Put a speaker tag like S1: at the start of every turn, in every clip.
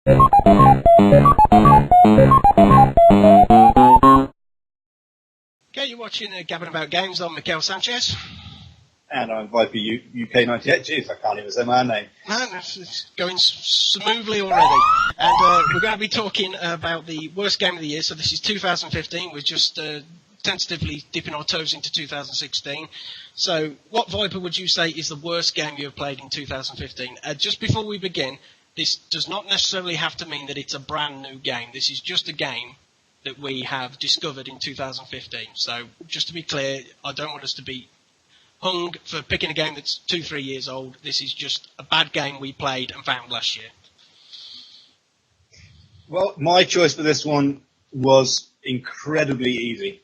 S1: Okay, you're watching Gabbin About Games. I'm Miquel Sanchez.
S2: And I'm Viper UK 98. Jeez, I can't even say my own name.
S1: No, it's going smoothly already. And we're going to be talking about the worst game of the year. So this is 2015. We're just tentatively dipping our toes into 2016. So what, Viper, would you say is the worst game you have played in 2015? Just before we begin, this does not necessarily have to mean that it's a brand new game. This is just a game that we have discovered in 2015. So just to be clear, I don't want us to be hung for picking a game that's 2-3 years old. This is just a bad game we played and found last year.
S2: Well, my choice for this one was incredibly easy.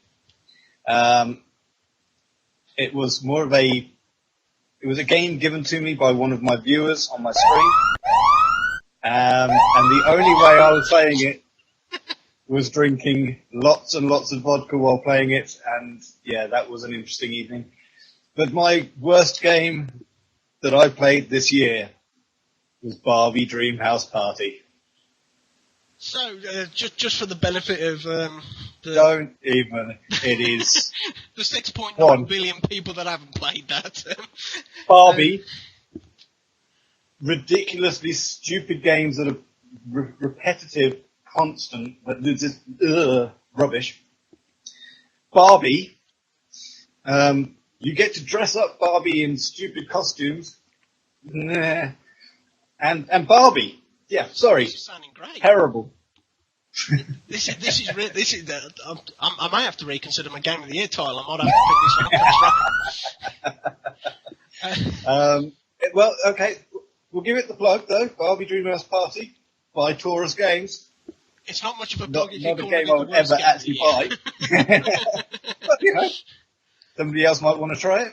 S2: It was a game given to me by one of my viewers on my screen. And the only way I was playing it was drinking lots and lots of vodka while playing it. And yeah, that was an interesting evening. But my worst game that I played this year was Barbie Dreamhouse Party.
S1: So, just for the benefit of
S2: Don't even. It is
S1: the 6.9 billion people that haven't played that.
S2: Barbie. Ridiculously stupid games that are repetitive, constant, but they're just rubbish. Barbie. You get to dress up Barbie in stupid costumes. Nah. And Barbie. Yeah, sorry.
S1: This is sounding great.
S2: Terrible.
S1: I might have to reconsider my Game of the Year title. I might have to pick this one up.
S2: Well, okay. We'll give it the plug, though. Barbie Dreamhouse Party by Taurus Games.
S1: It's not much of a plug if
S2: not
S1: you
S2: a
S1: call
S2: game
S1: it
S2: I would ever actually buy. But, you know, somebody else might want to try it.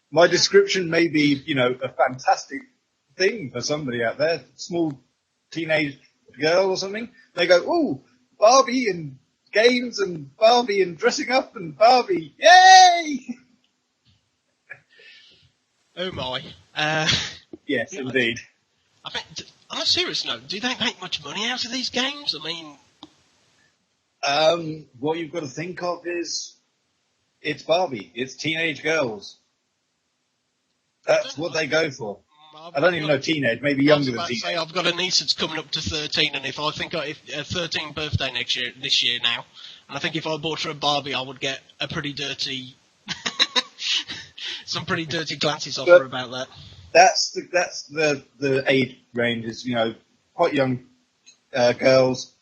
S2: My description may be, a fantastic thing for somebody out there, small teenage girl or something. They go, ooh, Barbie and games and Barbie and dressing up and Barbie, yay!
S1: Oh my.
S2: Yes, indeed.
S1: I think, on a serious note, do they make much money out of these games? I mean...
S2: what you've got to think of is, it's Barbie. It's teenage girls. That's what they go for. I don't even know teenage, maybe younger than teenage.
S1: I've got a niece that's coming up to 13, and if 13th birthday this year now, and I think if I bought her a Barbie, I would get a pretty dirty, some pretty dirty glances off her about that.
S2: That's the age range is, quite young girls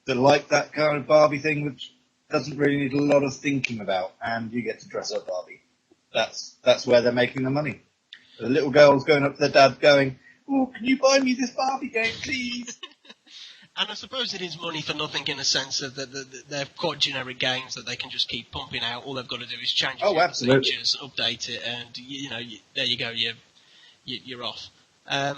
S2: that like that kind of Barbie thing, which doesn't really need a lot of thinking about, and you get to dress up Barbie. That's where they're making the money. The little girl's going up to their dad going, oh, can you buy me this Barbie game, please?
S1: And I suppose it is money for nothing in a sense of that they're quite generic games that they can just keep pumping out. All they've got to do is change a few features, update it, and, there you go, you're off. I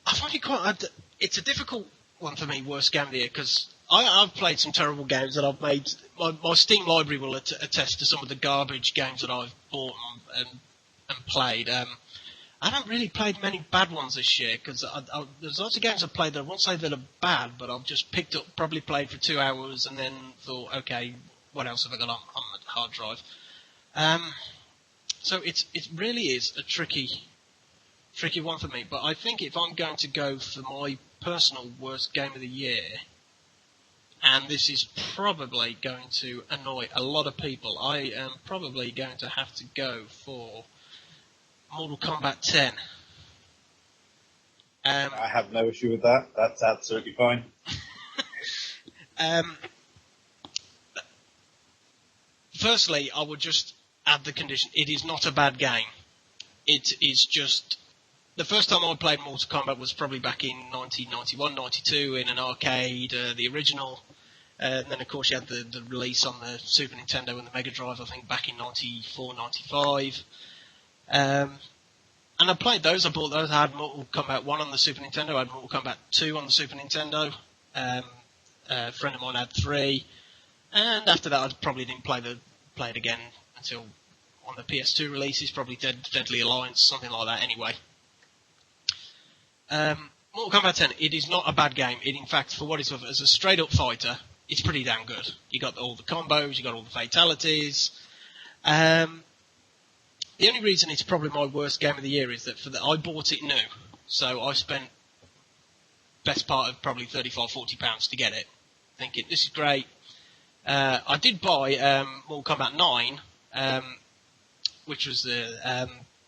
S1: find it it's a difficult one for me, worst game of the year, because I've played some terrible games that I've made. My Steam library will attest to some of the garbage games that I've bought and played. I haven't really played many bad ones this year, because there's lots of games I've played that I won't say that are bad, but I've just picked up, probably played for 2 hours, and then thought, okay, what else have I got on the hard drive? So it really is a tricky one for me, but I think if I'm going to go for my personal worst game of the year, and this is probably going to annoy a lot of people, I am probably going to have to go for Mortal Kombat 10.
S2: I have no issue with that. That's absolutely fine.
S1: Firstly, I would just add the condition, it is not a bad game. It is just... The first time I played Mortal Kombat was probably back in 1991, 92 in an arcade, the original. And then, of course, you had the release on the Super Nintendo and the Mega Drive, I think, back in 94, 95. And I played those. I bought those. I had Mortal Kombat 1 on the Super Nintendo. I had Mortal Kombat 2 on the Super Nintendo. A friend of mine had 3. And after that, I probably didn't play it again until on the PS2 releases, probably Deadly Alliance, something like that anyway. Mortal Kombat 10, it is not a bad game. It, in fact, for what it's worth, as a straight-up fighter, it's pretty damn good. You got all the combos, you got all the fatalities. The only reason it's probably my worst game of the year is that I bought it new, so I spent best part of probably £35-40 to get it, thinking this is great. I did buy Mortal Kombat 9, which was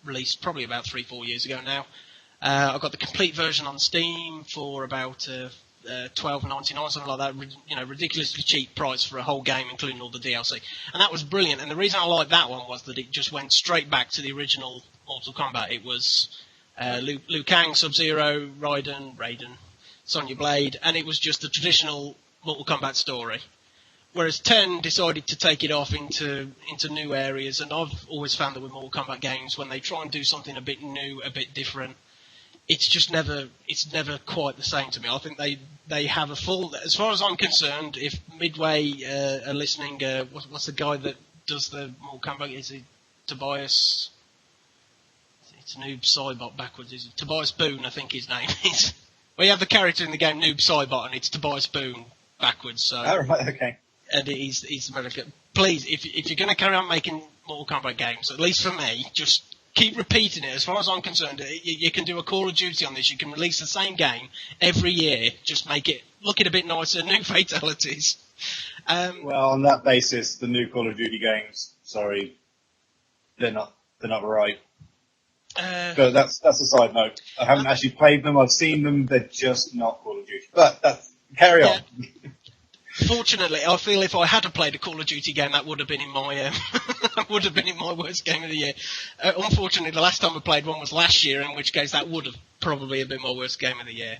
S1: released probably about 3-4 years ago now. I got the complete version on Steam for about $12.99, something like that. Ridiculously cheap price for a whole game, including all the DLC. And that was brilliant. And the reason I liked that one was that it just went straight back to the original Mortal Kombat. It was Liu Kang, Sub-Zero, Raiden, Sonya Blade, and it was just the traditional Mortal Kombat story. Whereas 10 decided to take it off into new areas, and I've always found that with Mortal Kombat games, when they try and do something a bit new, a bit different, it's never quite the same to me. I think they have a full, as far as I'm concerned, if Midway are listening, what's the guy that does the Mortal Kombat, is it Tobias? It's Noob Saibot backwards, is it? Tobias Boone, I think his name is. Well, you have the character in the game Noob Saibot, and it's Tobias Boone backwards, so.
S2: Oh, right, okay.
S1: And he's American. Please, if you're going to carry on making Mortal Kombat games, at least for me, just keep repeating it. As far as I'm concerned, you can do a Call of Duty on this. You can release the same game every year. Just make it look a bit nicer, new fatalities.
S2: Well, on that basis, the new Call of Duty games, sorry, they're not right. But that's a side note. I haven't actually played them. I've seen them. They're just not Call of Duty. But carry on.
S1: Fortunately, I feel if I had played a Call of Duty game, that would have been in my worst game of the year. Unfortunately, the last time I played one was last year, in which case that would have probably been my worst game of the year.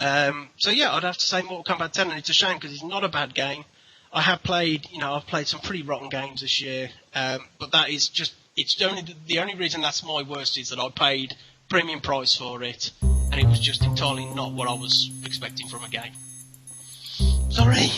S1: So yeah, I'd have to say Mortal Kombat 10, and it's a shame because it's not a bad game. I've played some pretty rotten games this year, but that is just, it's the only reason that's my worst is that I paid premium price for it, and it was just entirely not what I was expecting from a game. Sorry.